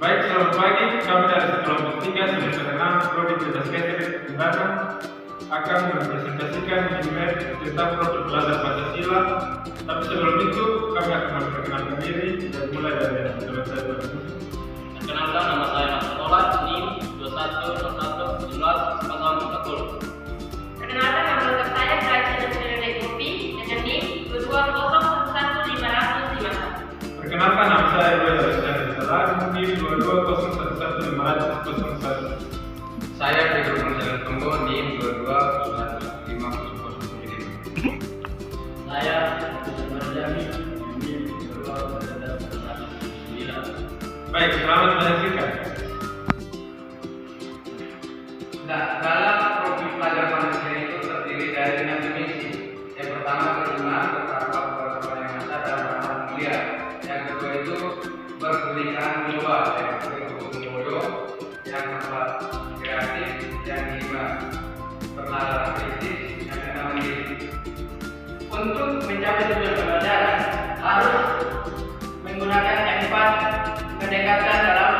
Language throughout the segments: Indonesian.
Baik, selamat pagi. Kami dari kelompok 3 semester 6 Prodi Bebas Keterit Undangan akan mempresentasikan dokumen tentang produk belajar Pancasila. Tapi sebelum itu kami akan memperkenalkan diri dan mulai dari teman saya dulu. Perkenalkan, nama saya Mas Sekolah, NIM 21011740. Perkenalkan, nama lengkap saya Prachi Nasriani Kopi dengan NIM 2201550. Perkenalkan, nama saya Roy Alexander Salar, NIM 220111501. Saya Pedro Gonzales Tunggu, NIM 221505. Saya Marjani, NIM 22119. Baik, selamat menyaksikan. Dalam profil pelajar Pancasila itu terdiri dari 6 dimensi. Yang pertama keturunan, bertakwa kepada Tuhan Yang Maha Esa dan rahmat mulia. Yang kedua itu berpendidikan global, yang ketiga hukum boyo, yang keempat kreatif, yang kelima penalaran kritis, yang keenam mandiri. Untuk mencapai tujuan pembelajaran harus menggunakan 4 pendekatan dalam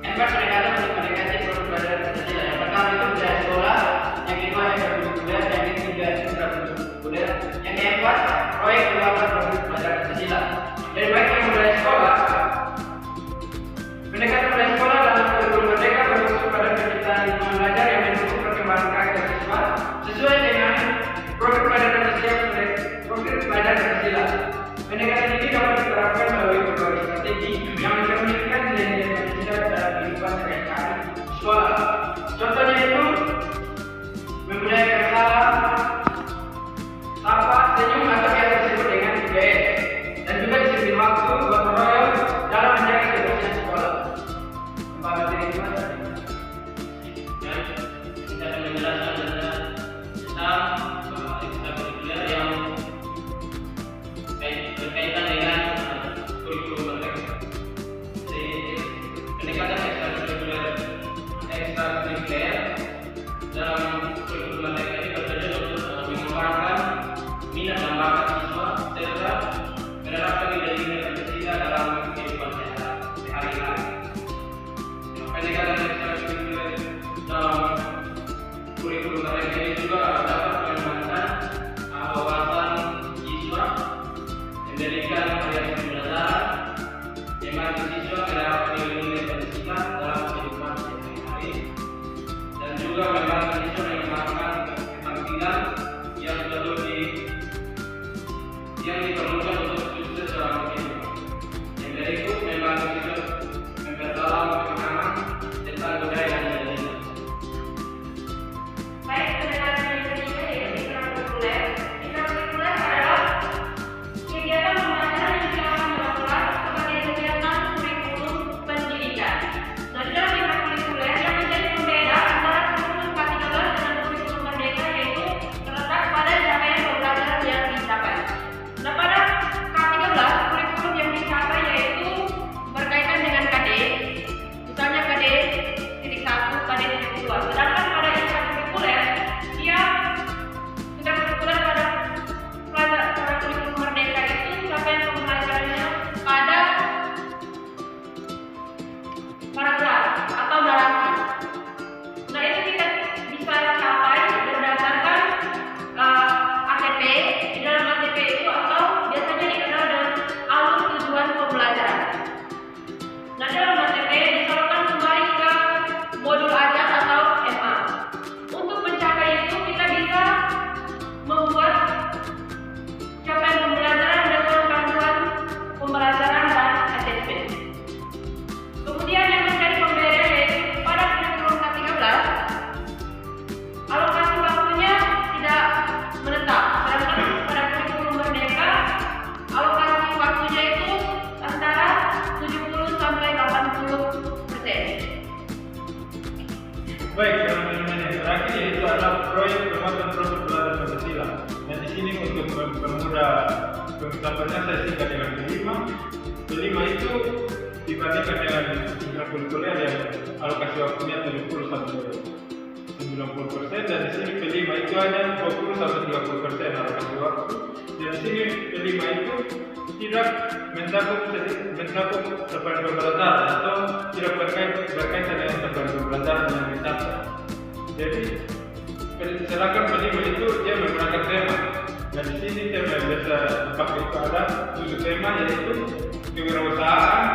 4 pendekatan untuk mendekati produk belajar Pancasila. Yang pertama itu budaya sekolah, yang kedua ekonomi kuliah, yang ketiga infrastruktur kuliah, yang keempat proyek pengembangan produk belajar Pancasila. Dari bagian budaya sekolah, pendekatan budaya sekolah dalam kurikulum merdeka berfokus pada penciptaan lingkungan belajar yang mendukung perkembangan karakter siswa sesuai dengan produk belajar Pancasila. Pendekatan ini dapat diterapkan melalui berbagai strategi yang mencerminkan nilai-nilai Pancasila dalam kehidupan sehari-hari sekolah. Contohnya itu membudayakan salam, sapa, senyum atau yang disebut dengan 3S, dan juga disiplin waktu, gotong royong dalam menjaga kebersihan sekolah. Pak Menteri gimana? Kita akan menjelaskan tentang ekstrakurikuler yang berkaitan dengan kurikulum merdeka. Pendekatan ekstrakurikuler dalam kurikulum merdeka ini bertujuan untuk mengembangkan minat dan bakat siswa serta menerapkan nilai-nilai Pancasila dalam kehidupan sehari-hari. Pendekatan ekstrakurikuler dalam kurikulum merdeka ini juga dapat mengembangkan wawasan siswa, mendirikan variasi pembelajaran, membantu siswa menerapkan nilai-nilai Pancasila dalam kehidupan sehari-hari, dan juga membantu siswa mengembangkan keterampilan yang diperlukan untuk sukses dalam kehidupan. Yang berikut membantu siswa memperdalam pemahaman tentang budaya dan nilai-nilai. Baik, pendekatan yang kedua yaitu ekstrakurikuler. Ekstrakurikuler adalah kegiatan pembelajaran yang akan dilakukan sebagai kegiatan kurikulum pendidikan. Nah, di dalam ekstrakurikuler yang menjadi pembeda antara kurikulum K13 dengan kurikulum merdeka yaitu terletak pada capaian pembelajaran yang dicapai. Nah, pada K13 kurikulum yang dicapai yaitu berkaitan dengan KD, misalnya KD titik 1, KD titik 2. Sedangkan pada ekstrakurikuler pada kurikulum merdeka itu capaian pembelajarannya pada paragraf atau narasi. Nah, ini kita bisa capai berdasarkan ATP. Di dalam ATP itu atau biasanya dikenal dengan alur tujuan pembelajaran. Nah, dalam ATP disalurkan kembali ke modul ajar atau MA. Untuk mencapai itu kita bisa membuat capaian pembelajaran dengan panduan pembelajaran dan assessment. Kemudian yang menjadi pembeda yaitu pada kurikulum K13 alokasi waktunya tidak menetap, sedangkan pada kurikulum merdeka alokasi waktunya itu antara 70 sampai 80%. Baik, teman-teman yang terakhir yaitu adalah proyek pengembangan produk belajar Pancasila. Dan di sini untuk mempermudah pengetahuannya saya singkat dengan kelima. Kelima itu dibandingkan dengan ekstrakurikuler yang alokasi waktunya 70 sampai 90%, dan di sini kelima itu hanya 20 sampai 30% alokasi waktu. Dan di sini kelima itu tidak mencakup sebagai pembelajaran atau tidak berkaitan dengan sebagai pembelajaran yang wisata. Jadi sedangkan kelima itu dia menggunakan tema. Dan di sini tema yang biasa dipakai itu ada 7 tema, yaitu kewirausahaan,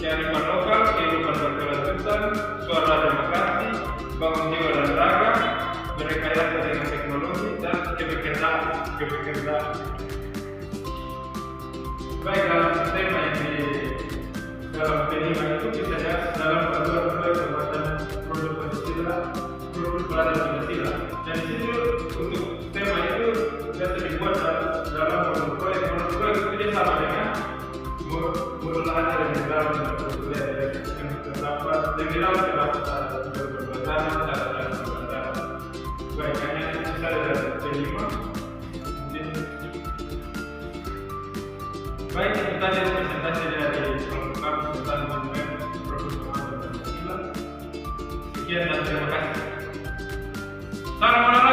kearifan lokal, kehidupan berkelanjutan, suara demokrasi, bangun jiwa dan raga, berrekayasa dengan teknologi, dan kebekerjaan. Baik, dalam tema yang di dalam kelima itu bisa ya dalam panduan pembuatan produk Pancasila, produk pelajaran Pancasila. Dan di situ untuk tema itu biasa dibuat dalam modul proyek itu dia sama dengan modul ajar yang dalam kuliah yang terdapat di dalam cara pembelajaran. Baik, hanya itu saja dari kelima. Baik, itu tadi presentasi dari kelompok kami tentang monumen produk pelajaran Pancasila. Sekian dan terima kasih. Assalamualaikum.